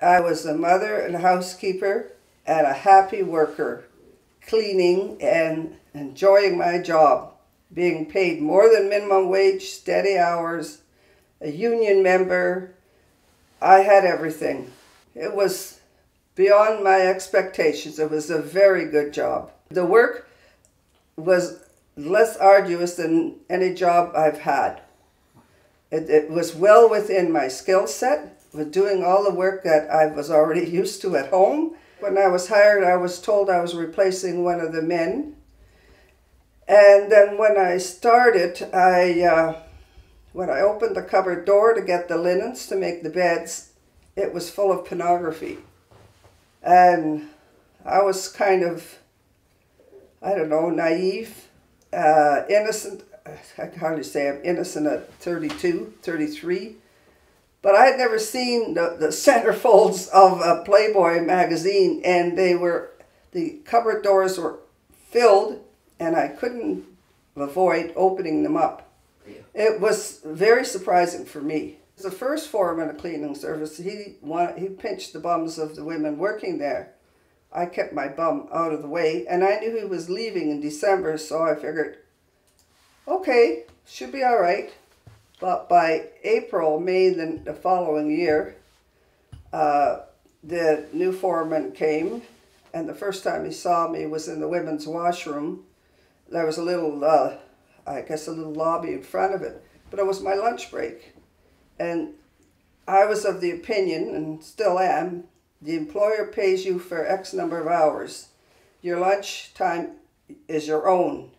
I was a mother and a housekeeper and a happy worker, cleaning and enjoying my job, being paid more than minimum wage, steady hours, a union member. I had everything. It was beyond my expectations. It was a very good job. The work was less arduous than any job I've had. It was well within my skill set, with doing all the work that I was already used to at home. When I was hired, I was told I was replacing one of the men. And then when I started, when I opened the cupboard door to get the linens to make the beds, it was full of pornography. And I was kind of, I don't know, naive, innocent. I can hardly say I'm innocent at 32, 33. But I had never seen the centerfolds of a Playboy magazine, and the cupboard doors were filled, and I couldn't avoid opening them up. Yeah. It was very surprising for me. The first foreman of cleaning service, he pinched the bums of the women working there. I kept my bum out of the way, and I knew he was leaving in December, so I figured, okay, should be all right. But by April, May the following year, the new foreman came, and the first time he saw me was in the women's washroom. There was a little, I guess a little lobby in front of it, but it was my lunch break. And I was of the opinion, and still am, the employer pays you for X number of hours. Your lunch time is your own.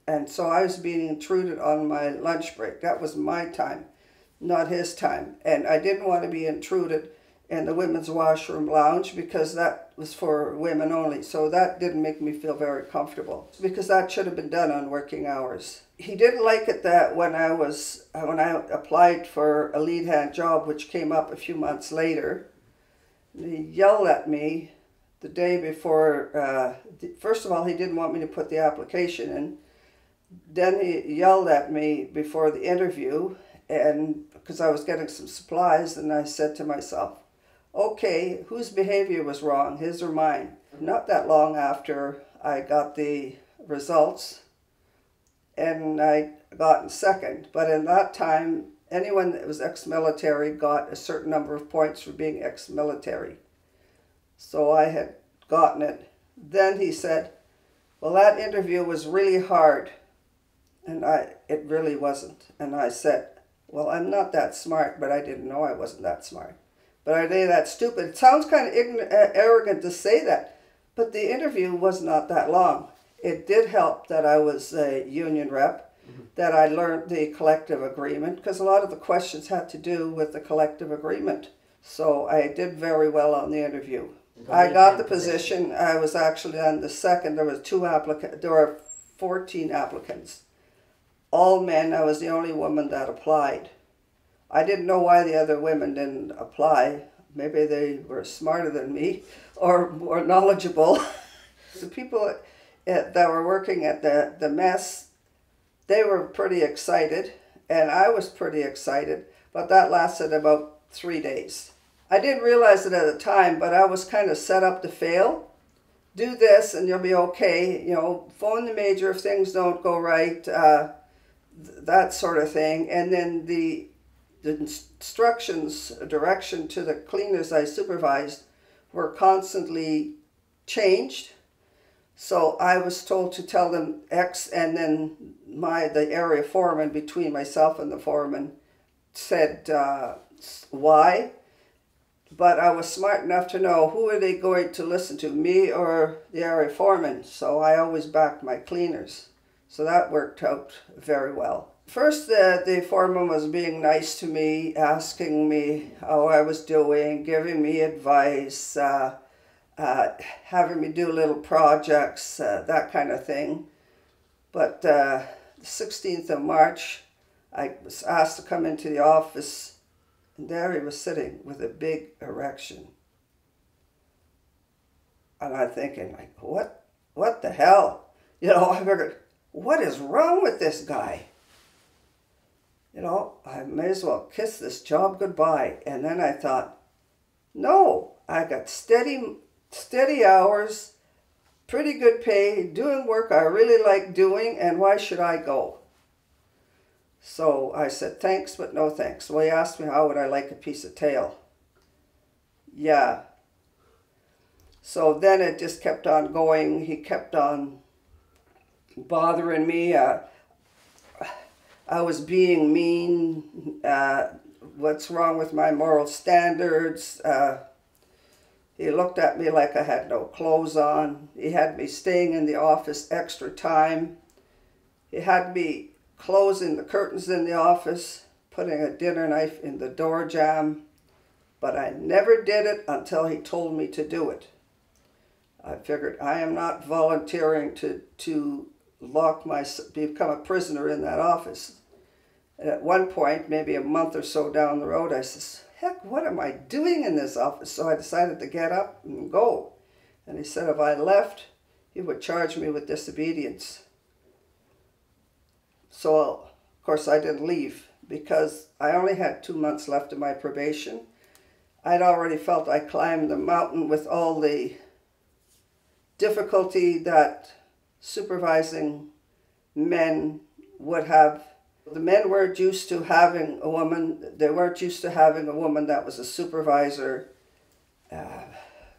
And so I was being intruded on my lunch break. That was my time, not his time. And I didn't want to be intruded in the women's washroom lounge because that was for women only. So that didn't make me feel very comfortable because that should have been done on working hours. He didn't like it that when I applied for a lead hand job, which came up a few months later, he yelled at me the day before. First of all, he didn't want me to put the application in. Then he yelled at me before the interview, and because I was getting some supplies, and I said to myself, okay, whose behavior was wrong, his or mine? Not that long after I got the results, and I got in second. But in that time, anyone that was ex-military got a certain number of points for being ex-military. So I had gotten it. Then he said, well, that interview was really hard. And it really wasn't. And I said, well, I'm not that smart, but I didn't know I wasn't that smart. But are they that stupid? It sounds kind of arrogant to say that, but the interview was not that long. It did help that I was a union rep, that I learned the collective agreement, because a lot of the questions had to do with the collective agreement. So I did very well on the interview. I got the position. I was actually on the second. There were 14 applicants. All men. I was the only woman that applied. I didn't know why the other women didn't apply. Maybe they were smarter than me or more knowledgeable. The people that were working at the mess, they were pretty excited, and I was pretty excited, but that lasted about 3 days. I didn't realize it at the time, but I was kind of set up to fail. Do this and you'll be okay. You know, phone the major if things don't go right, that sort of thing. And then the instructions, direction to the cleaners I supervised were constantly changed. So I was told to tell them X, and then the area foreman, between myself and the foreman, said Y. But I was smart enough to know who are they going to listen to, me or the area foreman. So I always backed my cleaners. So that worked out very well. First, the foreman was being nice to me, asking me how I was doing, giving me advice, having me do little projects, that kind of thing. But the 16th of March, I was asked to come into the office, and there he was sitting with a big erection. And I'm thinking, like, what the hell? You know, I figured, what is wrong with this guy? You know, I may as well kiss this job goodbye. And then I thought, No, I got steady hours, pretty good pay, doing work I really like doing, and why should I go? So I said, thanks, but no thanks. Well, he asked me how would I like a piece of tail. Yeah. So then it just kept on going. He kept on bothering me. I was being mean. What's wrong with my moral standards? He looked at me like I had no clothes on. He had me staying in the office extra time. He had me closing the curtains in the office, putting a dinner knife in the door jamb. But I never did it until he told me to do it. I figured I am not volunteering to become a prisoner in that office. And at one point, maybe a month or so down the road, I says, heck, what am I doing in this office? So I decided to get up and go. And he said if I left, he would charge me with disobedience. So, of course, I didn't leave because I only had 2 months left of my probation. I'd already felt I climbed the mountain with all the difficulty that supervising men would have. The men weren't used to having a woman. They weren't used to having a woman that was a supervisor.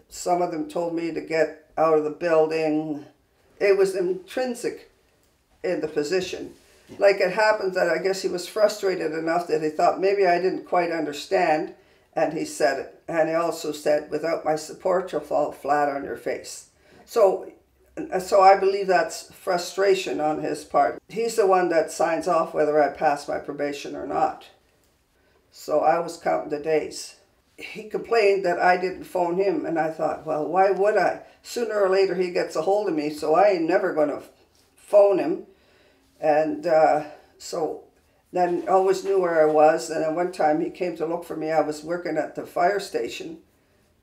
Some of them told me to get out of the building. It was intrinsic in the position. Like it happened that I guess he was frustrated enough that he thought maybe I didn't quite understand, and he said it. And he also said, without my support, you'll fall flat on your face. So I believe that's frustration on his part. He's the one that signs off whether I pass my probation or not. So I was counting the days. He complained that I didn't phone him, and I thought, well, why would I? Sooner or later he gets a hold of me, so I ain't never going to phone him. And so then I always knew where I was, and then one time he came to look for me. I was working at the fire station.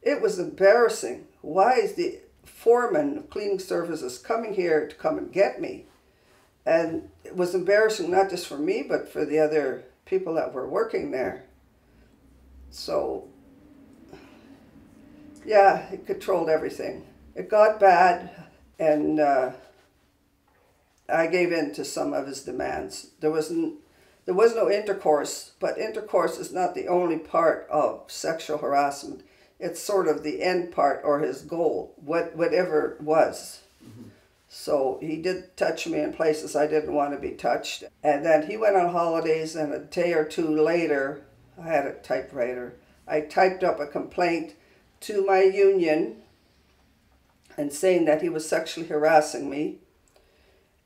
It was embarrassing. Why is the foreman of cleaning services coming here to come and get me? And it was embarrassing not just for me, but for the other people that were working there. So, yeah, it controlled everything. It got bad, and I gave in to some of his demands. There was no intercourse, but intercourse is not the only part of sexual harassment. It's sort of the end part or his goal, whatever it was. Mm-hmm. So he did touch me in places I didn't want to be touched. And then he went on holidays, and a day or two later, I had a typewriter. I typed up a complaint to my union and saying that he was sexually harassing me,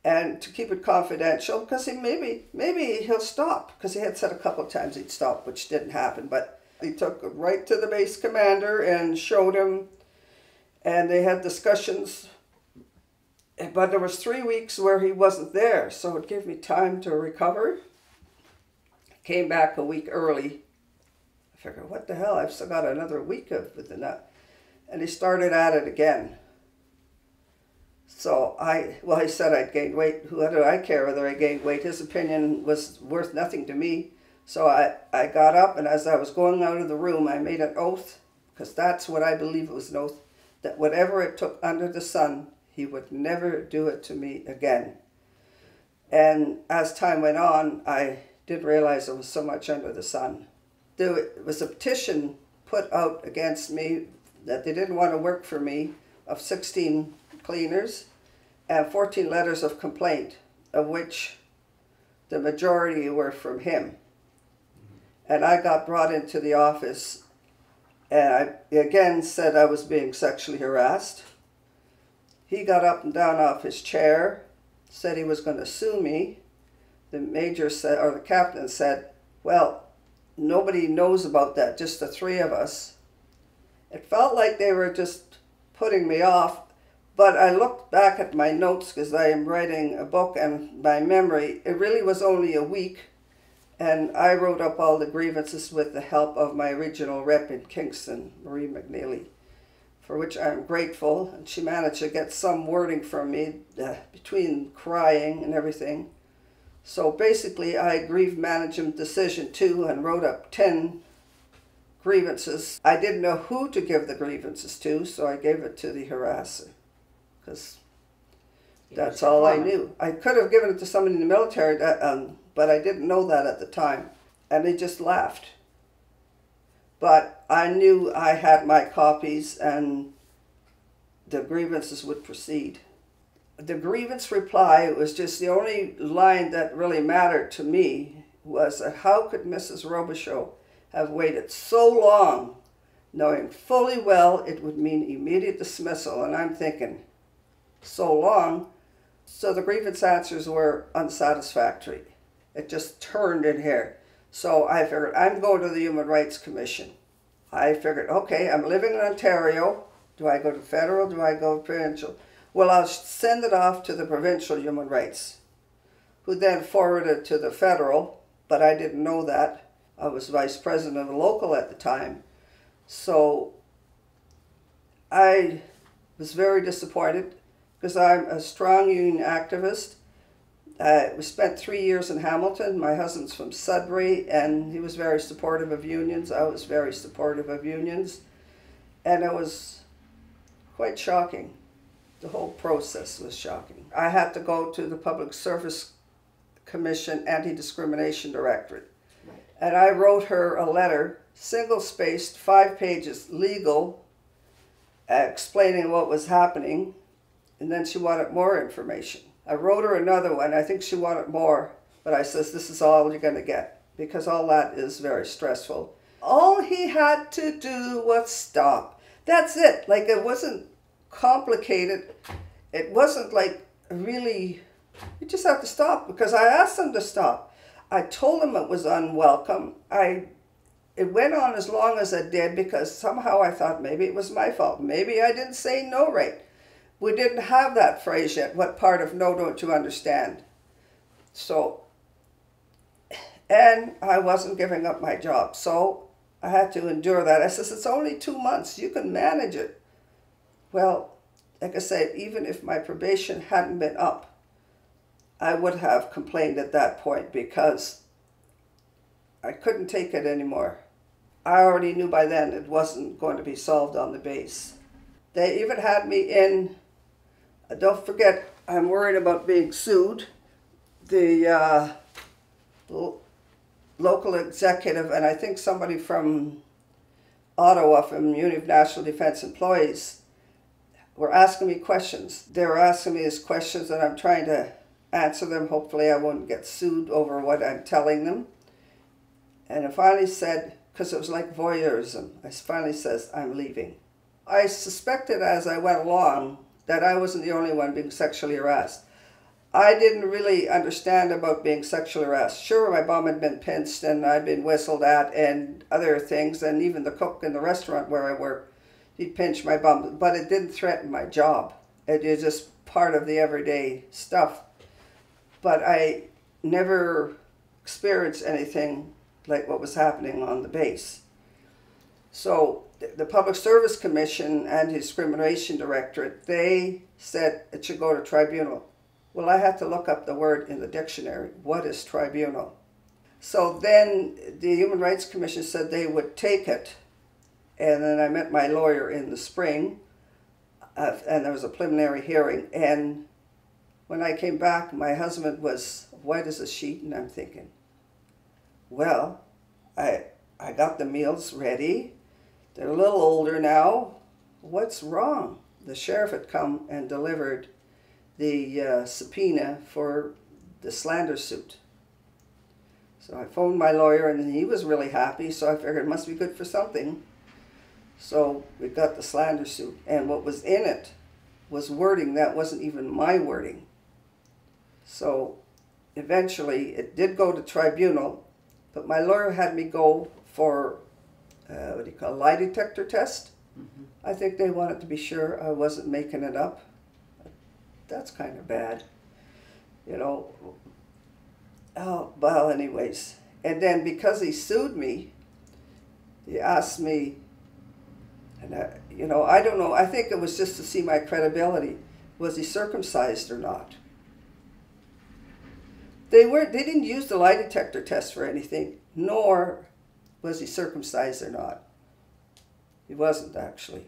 and to keep it confidential, because maybe he'll stop, because he had said a couple of times he'd stop, which didn't happen. But he took it right to the base commander and showed him, and they had discussions. But there was 3 weeks where he wasn't there, so it gave me time to recover. Came back a week early. I figured, what the hell, I've still got another week of the nut. And he started at it again. So he said I'd gained weight. What do I care whether I gained weight? His opinion was worth nothing to me. So I got up, and as I was going out of the room, I made an oath, because that's what I believe it was, an oath, that whatever it took under the sun, he would never do it to me again. And as time went on, I didn't realize there was so much under the sun. There was a petition put out against me that they didn't want to work for me, of 16 cleaners, and 14 letters of complaint, of which the majority were from him. And I got brought into the office, and I again said I was being sexually harassed. He got up and down off his chair, said he was going to sue me. The major said, or the captain said, well, nobody knows about that, just the 3 of us. It felt like they were just putting me off, but I looked back at my notes, because I am writing a book, and by memory, it really was only a week. And I wrote up all the grievances with the help of my original rep in Kingston, Marie McNeely, for which I'm grateful. And she managed to get some wording from me between crying and everything. So basically, I grieved management decision 2 and wrote up 10 grievances. I didn't know who to give the grievances to, so I gave it to the harasser, because that's all I knew. I could have given it to somebody in the military, but I didn't know that at the time, and they just laughed. But I knew I had my copies, and the grievances would proceed. The grievance reply, it was just the only line that really mattered to me, was that how could Mrs. Robichaud have waited so long, knowing fully well it would mean immediate dismissal? And I'm thinking, so long? So the grievance answers were unsatisfactory. It just turned in here. So I figured, I'm going to the Human Rights Commission. I figured, okay, I'm living in Ontario. Do I go to federal? Do I go to provincial? Well, I'll send it off to the provincial human rights, who then forwarded it to the federal, but I didn't know that. I was vice president of the local at the time. So I was very disappointed, because I'm a strong union activist. We spent 3 years in Hamilton. My husband's from Sudbury, and he was very supportive of unions. I was very supportive of unions. And it was quite shocking. The whole process was shocking. I had to go to the Public Service Commission Anti-Discrimination Directorate. Right. And I wrote her a letter, single-spaced, 5 pages, legal, explaining what was happening. And then she wanted more information. I wrote her another one. I think she wanted more. But I says, this is all you're going to get, because all that is very stressful. All he had to do was stop. That's it. Like, it wasn't complicated. It wasn't like really, you just have to stop, because I asked him to stop. I told him it was unwelcome. It went on as long as it did, because somehow I thought maybe it was my fault. Maybe I didn't say no right. We didn't have that phrase yet. What part of no don't you understand? So, and I wasn't giving up my job. So I had to endure that. I says, it's only 2 months. You can manage it. Well, like I said, even if my probation hadn't been up, I would have complained at that point, because I couldn't take it anymore. I already knew by then it wasn't going to be solved on the base. They even had me in, don't forget, I'm worried about being sued. The local executive, and I think somebody from Ottawa, from Union of National Defence Employees, were asking me questions. They were asking me these questions, and I'm trying to answer them. Hopefully I won't get sued over what I'm telling them. And I finally said, because it was like voyeurism, I finally says, I'm leaving. I suspected as I went along that I wasn't the only one being sexually harassed. I didn't really understand about being sexually harassed. Sure, my bum had been pinched and I'd been whistled at and other things, and even the cook in the restaurant where I worked, he'd pinch my bum, but it didn't threaten my job. It is just part of the everyday stuff. But I never experienced anything like what was happening on the base. So the Public Service Commission Anti-Discrimination Directorate, they said it should go to tribunal. Well, I had to look up the word in the dictionary. What is tribunal? So then the Human Rights Commission said they would take it. And then I met my lawyer in the spring, and there was a preliminary hearing. And when I came back, my husband was white as a sheet, and I'm thinking, well, I got the meals ready. They're a little older now. What's wrong? The sheriff had come and delivered the subpoena for the slander suit. So I phoned my lawyer, and he was really happy, so I figured it must be good for something. So we got the slander suit, and what was in it was wording that wasn't even my wording. So eventually it did go to tribunal, but my lawyer had me go for a lie detector test. Mm-hmm. I think they wanted to be sure I wasn't making it up. That's kind of bad, you know. Oh, well, anyways. And then because he sued me, he asked me, and I don't know, I think it was just to see my credibility. Was he circumcised or not? They didn't use the lie detector test for anything, nor was he circumcised or not. He wasn't, actually.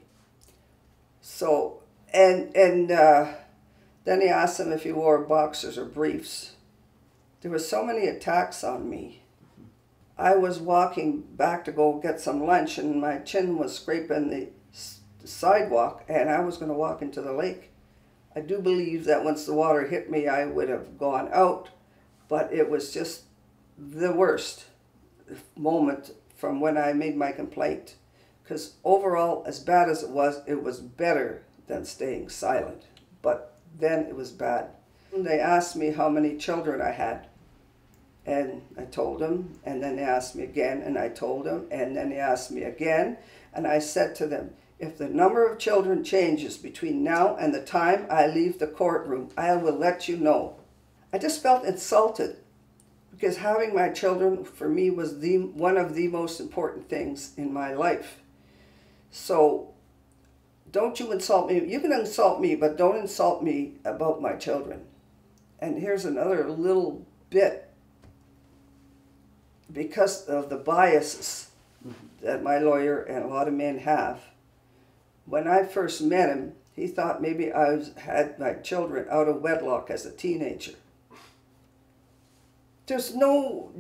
So, and then he asked him if he wore boxers or briefs. There were so many attacks on me. I was walking back to go get some lunch, and my chin was scraping the sidewalk, and I was going to walk into the lake. I do believe that once the water hit me, I would have gone out, but it was just the worst moment from when I made my complaint. Because overall, as bad as it was better than staying silent. But then it was bad. They asked me how many children I had. And I told them, and then they asked me again, and I told them, and then they asked me again, and I said to them, if the number of children changes between now and the time I leave the courtroom, I will let you know. I just felt insulted, because having my children for me was one of the most important things in my life. So don't you insult me. You can insult me, but don't insult me about my children. And here's another little bit. Because of the biases that my lawyer and a lot of men have, when I first met him, he thought maybe I had my children out of wedlock as a teenager. There's no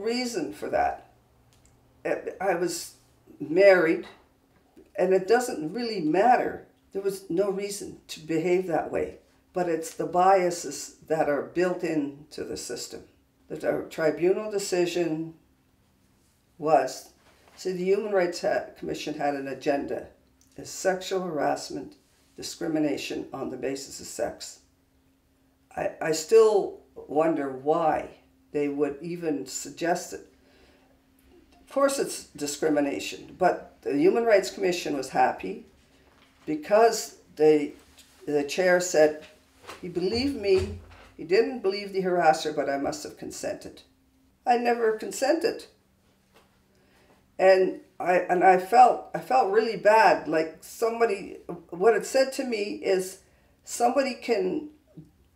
reason for that. I was married, and it doesn't really matter. There was no reason to behave that way. But it's the biases that are built into the system. The tribunal decision was, see, the Human Rights Commission had an agenda, is sexual harassment, discrimination on the basis of sex. I still wonder why they would even suggest it. Of course it's discrimination, but the Human Rights Commission was happy because the chair said, he believed me. He didn't believe the harasser, but I must have consented. I never consented. And I felt really bad. Like somebody, what it said to me is somebody can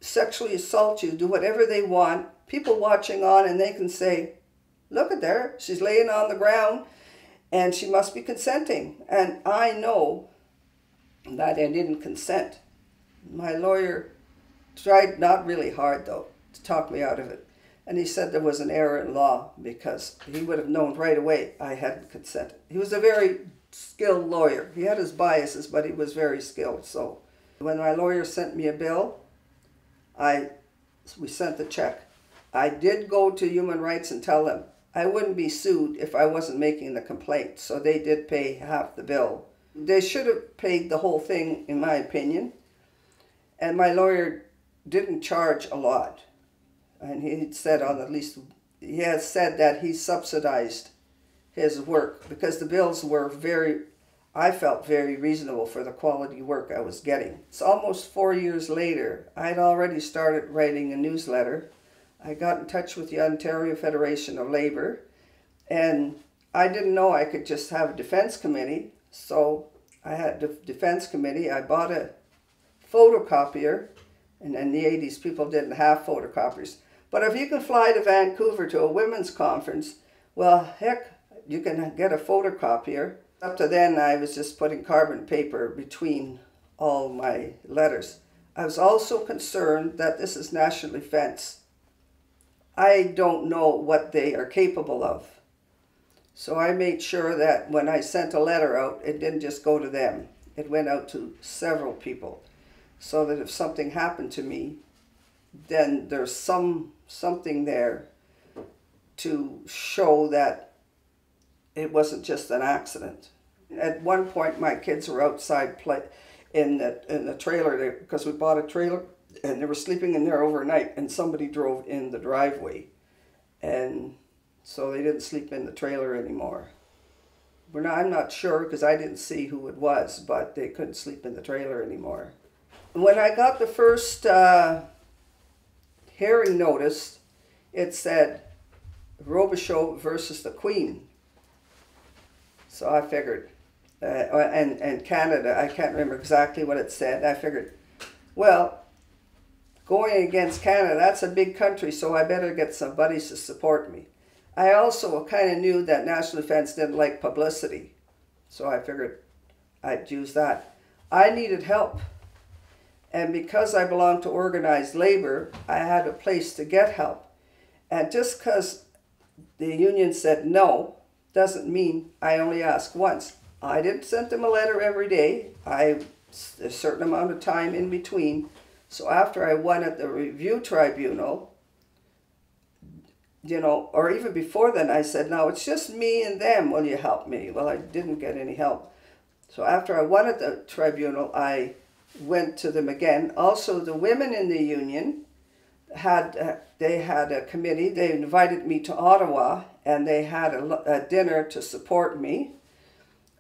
sexually assault you, do whatever they want, people watching on, and they can say, look at her, she's laying on the ground and she must be consenting. And I know that I didn't consent. My lawyer tried, not really hard though, to talk me out of it. And he said there was an error in law because he would have known right away I hadn't consented. He was a very skilled lawyer. He had his biases, but he was very skilled. So when my lawyer sent me a bill, we sent the check. I did go to Human Rights and tell them I wouldn't be sued if I wasn't making the complaint. So they did pay half the bill. They should have paid the whole thing, in my opinion. And my lawyer didn't charge a lot. And he said he has said that he subsidized his work because the bills were I felt very reasonable for the quality work I was getting. It's almost 4 years later. I'd already started writing a newsletter. I got in touch with the Ontario Federation of Labour, and I didn't know I could just have a defense committee. So I had the defense committee. I bought a photocopier, and in the 80s people didn't have photocopiers. But if you can fly to Vancouver to a women's conference, well, heck, you can get a photocopier. Up to then, I was just putting carbon paper between all my letters. I was also concerned that this is national defense. I don't know what they are capable of. So I made sure that when I sent a letter out, it didn't just go to them. It went out to several people, so that if something happened to me, then there's something there to show that it wasn't just an accident. At one point, my kids were outside in the trailer because we bought a trailer, and they were sleeping in there overnight, and somebody drove in the driveway, and so they didn't sleep in the trailer anymore. I'm not sure because I didn't see who it was, but they couldn't sleep in the trailer anymore. When I got the first hearing notice, it said Robichaud versus the Queen. So I figured, and Canada, I can't remember exactly what it said. I figured, well, going against Canada, that's a big country, so I better get some buddies to support me. I also kind of knew that National Defense didn't like publicity. So I figured I'd use that. I needed help. And because I belonged to organized labor, I had a place to get help. And just because the union said no, doesn't mean I only asked once. I didn't send them a letter every day. A certain amount of time in between. So after I won at the review tribunal, you know, or even before then, I said, no, it's just me and them. Will you help me? Well, I didn't get any help. So after I won at the tribunal, I went to them again. Also, the women in the union had a committee. They invited me to Ottawa, and they had a dinner to support me.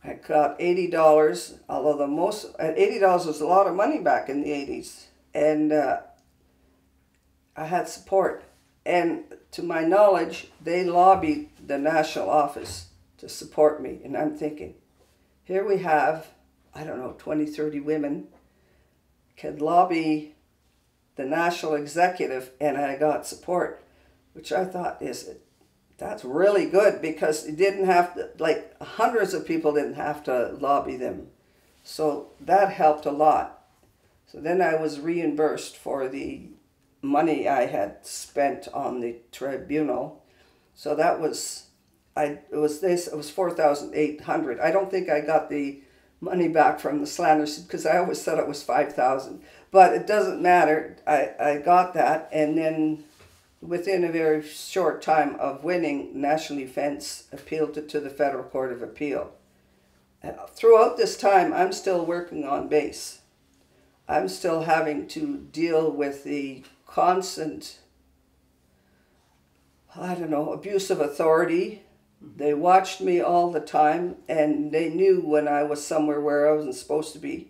I got $80, although $80 was a lot of money back in the 80s. And I had support. And to my knowledge, they lobbied the national office to support me. And I'm thinking, here we have, I don't know, 20, 30 women can lobby the national executive, and I got support, which I thought that's really good, because it didn't have to, like, hundreds of people didn't have to lobby them. So that helped a lot. So then I was reimbursed for the money I had spent on the tribunal. So that was, it was $4,800. I don't think I got the money back from the slander suit, because I always thought it was $5,000. But it doesn't matter. I got that, and then within a very short time of winning, National Defense appealed it to the Federal Court of Appeal. And throughout this time, I'm still working on base. I'm still having to deal with the constant, I don't know, abuse of authority. They watched me all the time, and they knew when I was somewhere where I wasn't supposed to be.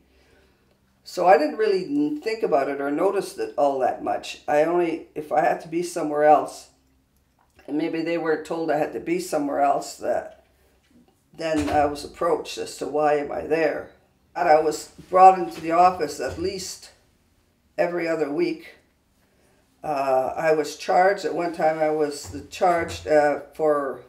So I didn't really think about it or notice it all that much. If I had to be somewhere else, and maybe they were told I had to be somewhere else, then I was approached as to why am I there. And I was brought into the office at least every other week. I was charged, at one time I was charged for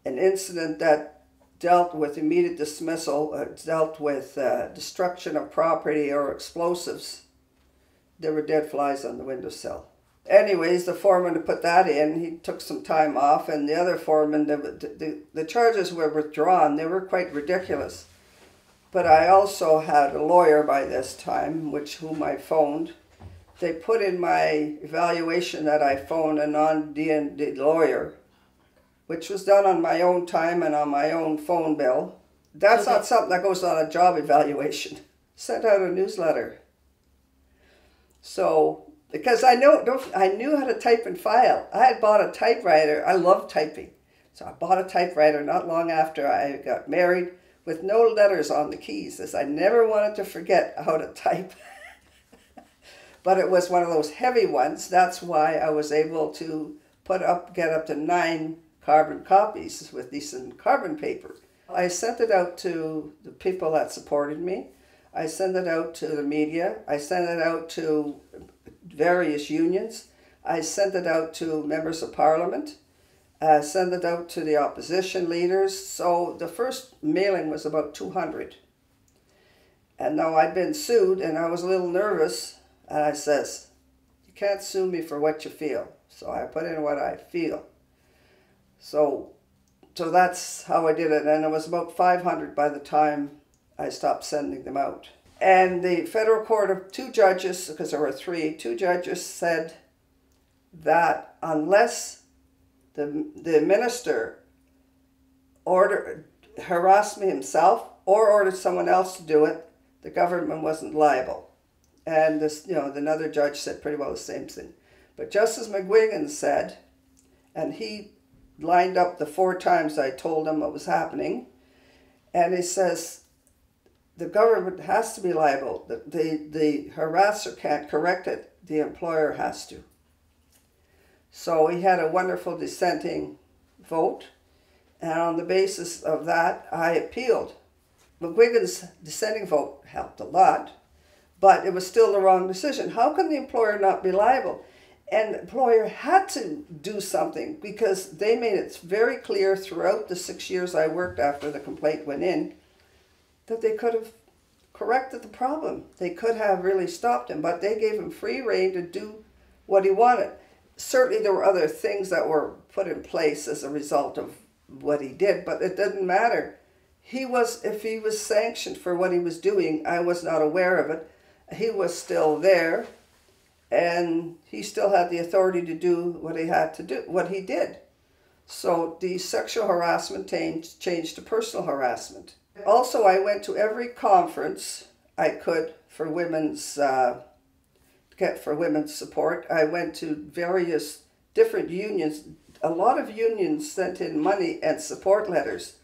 an incident that dealt with immediate dismissal, dealt with destruction of property or explosives. There were dead flies on the windowsill. Anyways, the foreman put that in. He took some time off, and the other foreman, the charges were withdrawn. They were quite ridiculous. But I also had a lawyer by this time, whom I phoned. They put in my evaluation that I phoned a non-D&D lawyer, which was done on my own time and on my own phone bill. That's not something that goes on a job evaluation. Sent out a newsletter. So, because I knew how to type and file. I had bought a typewriter. I love typing. So I bought a typewriter not long after I got married with no letters on the keys, as I never wanted to forget how to type. But it was one of those heavy ones. That's why I was able to get up to 9 carbon copies with decent carbon paper. I sent it out to the people that supported me. I sent it out to the media. I sent it out to various unions. I sent it out to members of parliament. I sent it out to the opposition leaders. So the first mailing was about 200. And now I'd been sued, and I was a little nervous. And I says, you can't sue me for what you feel. So I put in what I feel. So that's how I did it. And it was about 500 by the time I stopped sending them out. And the federal court of 2 judges, because there were 3, 2 judges said that unless the minister harassed me himself or ordered someone else to do it, the government wasn't liable. And another judge said pretty well the same thing. But Justice McGuigan said, and he lined up the 4 times I told him what was happening, and he says, the government has to be liable. The harasser can't correct it. The employer has to. So he had a wonderful dissenting vote, and on the basis of that, I appealed. McGuigan's dissenting vote helped a lot, but it was still the wrong decision. How can the employer not be liable? And the employer had to do something, because they made it very clear throughout the 6 years I worked after the complaint went in that they could have corrected the problem. They could have really stopped him, but they gave him free rein to do what he wanted. Certainly there were other things that were put in place as a result of what he did, but it didn't matter. If he was sanctioned for what he was doing, I was not aware of it. He was still there, and he still had the authority to do what he had to do, what he did. So the sexual harassment changed to personal harassment. Also, I went to every conference I could for women's support. I went to various different unions. A lot of unions sent in money and support letters.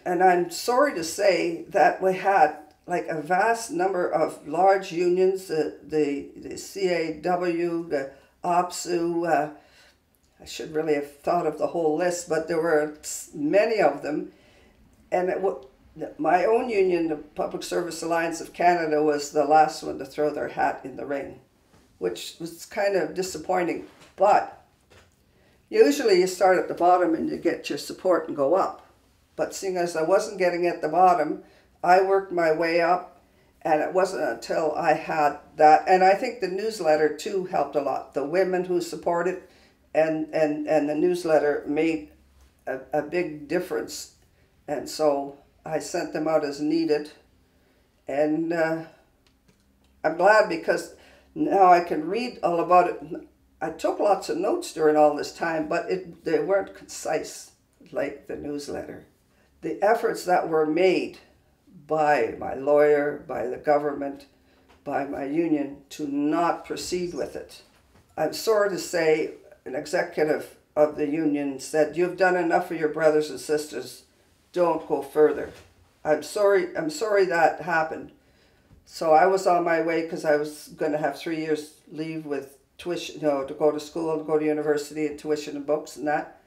And I'm sorry to say that we had like a vast number of large unions, the CAW, the OPSU, I should really have thought of the whole list, but there were many of them. And my own union, the Public Service Alliance of Canada, was the last one to throw their hat in the ring, which was kind of disappointing. But usually you start at the bottom and you get your support and go up. But seeing as I wasn't getting at the bottom, I worked my way up, and it wasn't until I had that. And I think the newsletter too helped a lot. The women who supported and the newsletter made a big difference. And so I sent them out as needed. And I'm glad, because now I can read all about it. I took lots of notes during all this time, but they weren't concise like the newsletter. The efforts that were made by my lawyer, by the government, by my union to not proceed with it. I'm sorry to say, an executive of the union said, "You've done enough for your brothers and sisters. Don't go further." I'm sorry that happened. So I was on my way, because I was going to have 3 years leave with tuition, to go to school, to go to university, and tuition and books and that.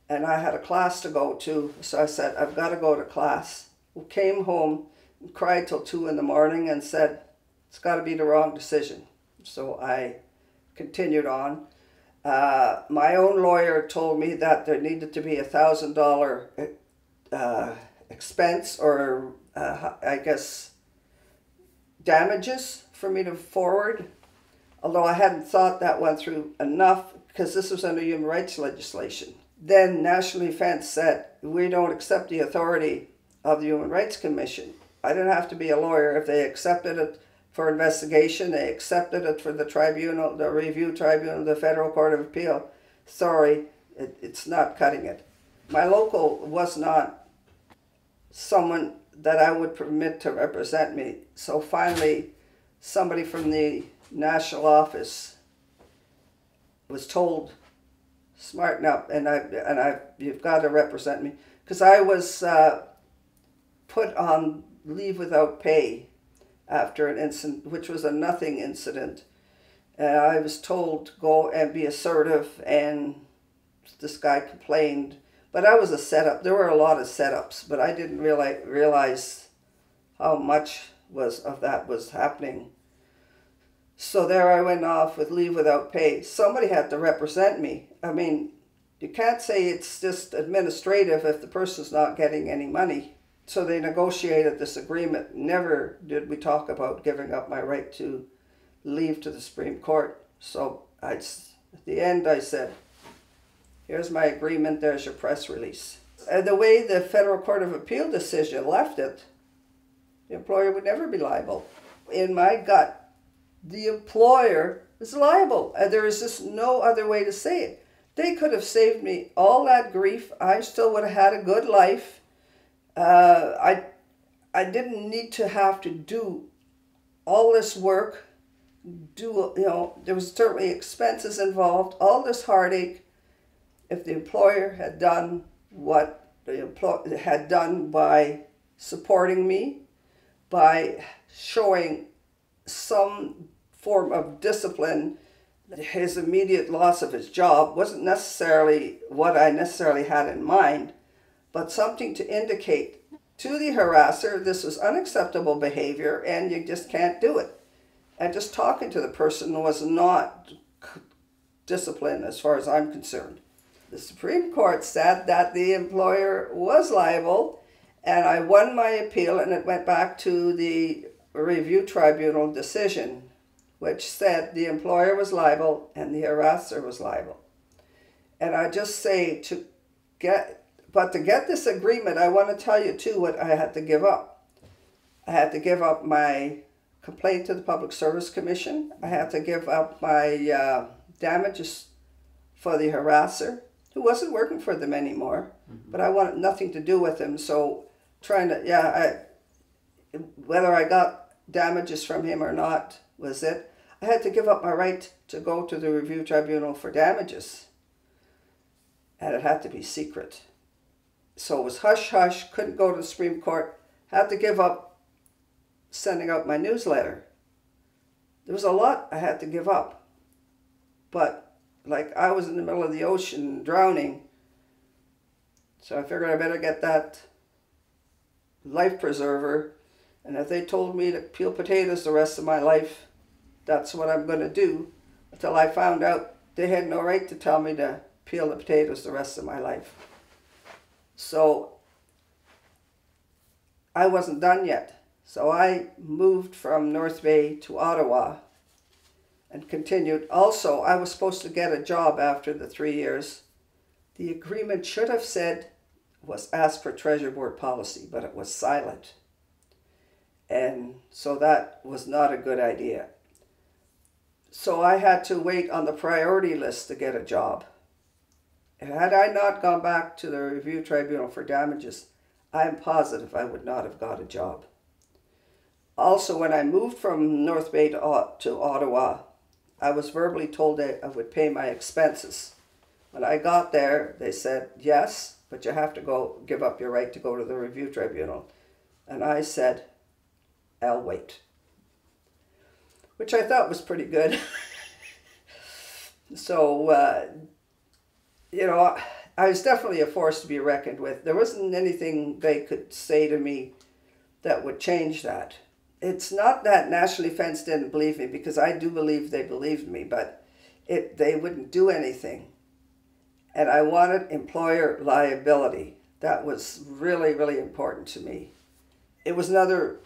And I had a class to go to, so I said, I've got to go to class. Came home and cried till 2 in the morning and said, it's got to be the wrong decision. So I continued on. My own lawyer told me that there needed to be $1,000 expense, or I guess damages for me to forward. Although I hadn't thought that one through enough, because this was under human rights legislation. Then National Defense said, we don't accept the authority of the Human Rights Commission. I didn't have to be a lawyer. If they accepted it for investigation, they accepted it for the tribunal, the review tribunal, the Federal Court of Appeal. Sorry, it's not cutting it. My local was not someone that I would permit to represent me. So finally, somebody from the national office was told, smarten up, and you've got to represent me, because I was put on leave without pay after an incident, which was a nothing incident. I was told to go and be assertive, and this guy complained, but that was a setup. There were a lot of setups, but I didn't realize how much of that was happening. So there I went off with leave without pay. Somebody had to represent me. I mean, you can't say it's just administrative if the person's not getting any money. So they negotiated this agreement. Never did we talk about giving up my right to leave to the Supreme Court. So at the end I said, here's my agreement, there's your press release. And the way the Federal Court of Appeal decision left it, the employer would never be liable. In my gut, the employer is liable. And there is just no other way to say it. They could have saved me all that grief. I still would have had a good life. I didn't need to have to do all this work. There was certainly expenses involved, all this heartache. If the employer had done what the employer had done by supporting me, by showing some form of discipline, his immediate loss of his job wasn't necessarily what I necessarily had in mind, but something to indicate to the harasser this was unacceptable behavior and you just can't do it. And just talking to the person was not discipline as far as I'm concerned. The Supreme Court said that the employer was liable, And I won my appeal, and it went back to the review tribunal decision, which said the employer was liable and the harasser was liable. And I just say to get this agreement, I want to tell you too what I had to give up. I had to give up my complaint to the Public Service Commission. I had to give up my damages for the harasser, who wasn't working for them anymore, but I wanted nothing to do with him. So whether I got damages from him or not was it. I had to give up my right to go to the review tribunal for damages. And it had to be secret. So it was hush-hush, couldn't go to the Supreme Court, had to give up sending out my newsletter. There was a lot I had to give up. But like I was in the middle of the ocean drowning, so I figured I better get that life preserver, and if they told me to peel potatoes the rest of my life, that's what I'm going to do, until I found out they had no right to tell me to peel the potatoes the rest of my life. So I wasn't done yet. So I moved from North Bay to Ottawa and continued. Also, I was supposed to get a job after the 3 years. The agreement should have said was as per Treasury Board policy, but it was silent. And so that was not a good idea. So I had to wait on the priority list to get a job. Had I not gone back to the review tribunal for damages, I'm positive I would not have got a job. Also, when I moved from North Bay to Ottawa, I was verbally told that I would pay my expenses. When I got there, they said, yes, but you have to go give up your right to go to the review tribunal. And I said, I'll wait. Which I thought was pretty good. So, I was definitely a force to be reckoned with. There wasn't anything they could say to me that would change that. It's not that National Defence didn't believe me, because I do believe they believed me, but they wouldn't do anything. And I wanted employer liability. That was really, really important to me. It was another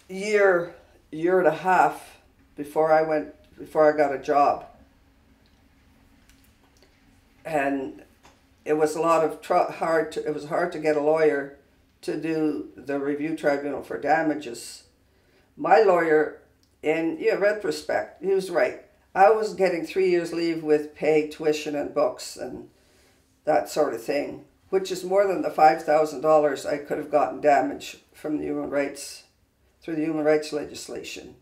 year and a half before I got a job. And it was a lot of it was hard to get a lawyer to do the review tribunal for damages. My lawyer, in retrospect, he was right. I was getting 3 years leave with pay, tuition, and books, and that sort of thing, which is more than the $5,000 I could have gotten damage from the human rights, through the human rights legislation.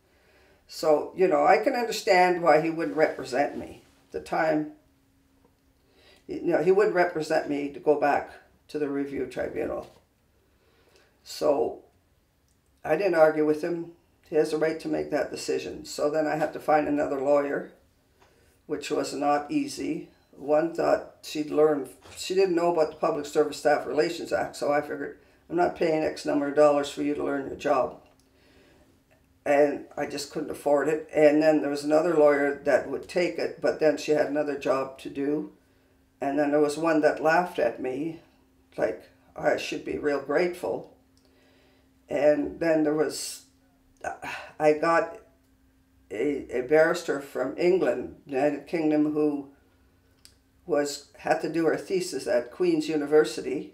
So, I can understand why he wouldn't represent me. At the time, he wouldn't represent me to go back to the review tribunal. So I didn't argue with him. He has a right to make that decision. So then I had to find another lawyer, which was not easy. One thought she didn't know about the Public Service Staff Relations Act, so I figured, I'm not paying X number of dollars for you to learn your job. And I just couldn't afford it. And then there was another lawyer that would take it, but then she had another job to do. And then there was one that laughed at me, like I should be real grateful. And then I got a barrister from England, United Kingdom, who had to do her thesis at Queen's University.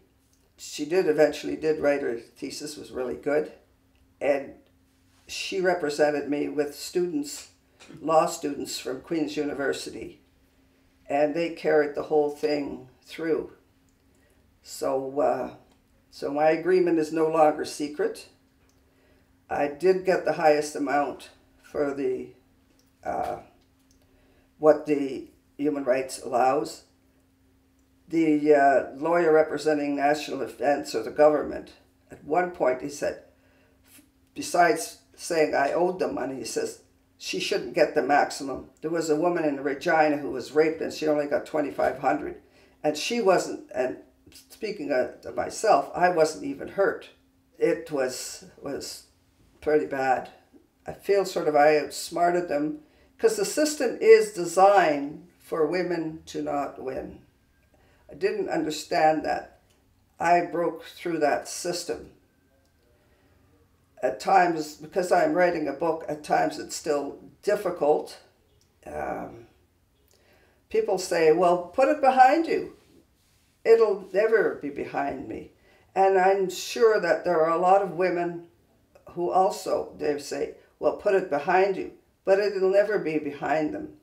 She eventually did write her thesis, was really good. And she represented me with law students from Queen's University. And they carried the whole thing through. So my agreement is no longer secret. I did get the highest amount for what the human rights allows. The lawyer representing National Defence or the government, at one point he said, besides saying I owed them money, he says, she shouldn't get the maximum. There was a woman in Regina who was raped and she only got $2,500. And she wasn't, and speaking of myself, I wasn't even hurt. It was pretty bad. I feel I outsmarted them, because the system is designed for women to not win. I didn't understand that. I broke through that system. At times, because I'm writing a book, at times it's still difficult. People say, well, put it behind you. It'll never be behind me. And I'm sure that there are a lot of women who also, they say, well, put it behind you. But it'll never be behind them.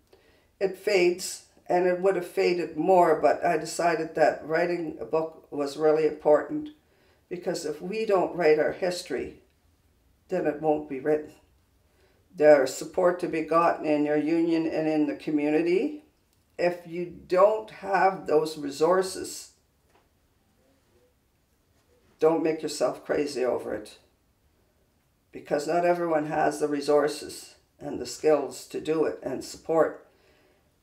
It fades, and it would have faded more, but I decided that writing a book was really important, because if we don't write our history, then it won't be written. There's support to be gotten in your union and in the community. If you don't have those resources, don't make yourself crazy over it, because not everyone has the resources and the skills to do it and support.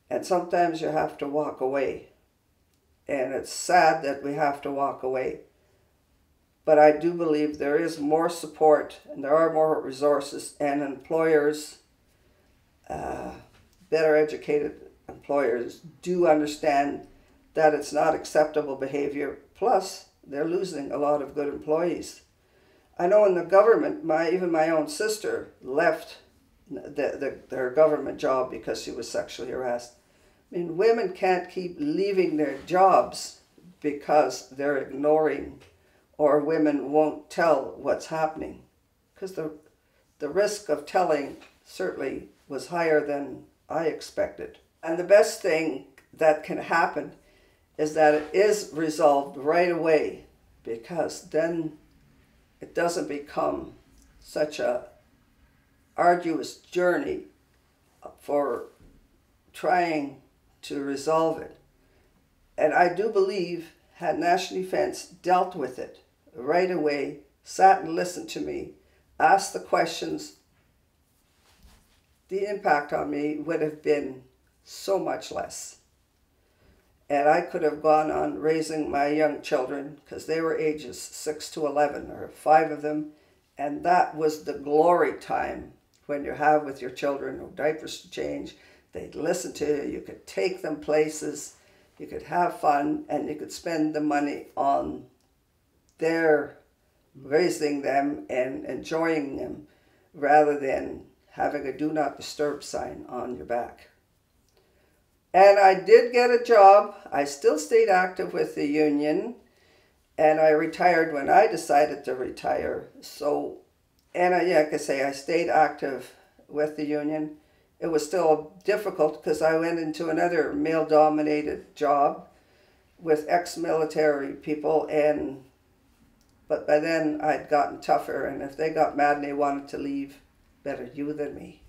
And sometimes you have to walk away. And it's sad that we have to walk away. But I do believe there is more support and there are more resources, and employers, better educated employers, do understand that it's not acceptable behavior. Plus, they're losing a lot of good employees. I know in the government, even my own sister left their government job because she was sexually harassed. I mean, women can't keep leaving their jobs because they're ignoring, or women won't tell what's happening, because the risk of telling certainly was higher than I expected. And the best thing that can happen is that it is resolved right away, because then it doesn't become such a arduous journey for trying to resolve it. And I do believe, had National Defense dealt with it right away, sat and listened to me, asked the questions, the impact on me would have been so much less. And I could have gone on raising my young children, because they were ages 6 to 11, or 5 of them, and that was the glory time when you have with your children, no diapers to change. They'd listen to you, you could take them places, you could have fun, and you could spend the money on their raising them and enjoying them, rather than having a do not disturb sign on your back. And I did get a job. I still stayed active with the union, and I retired when I decided to retire. So, and like I say, I stayed active with the union. It was still difficult because I went into another male-dominated job with ex-military people, but by then I'd gotten tougher, and if they got mad and they wanted to leave, better you than me.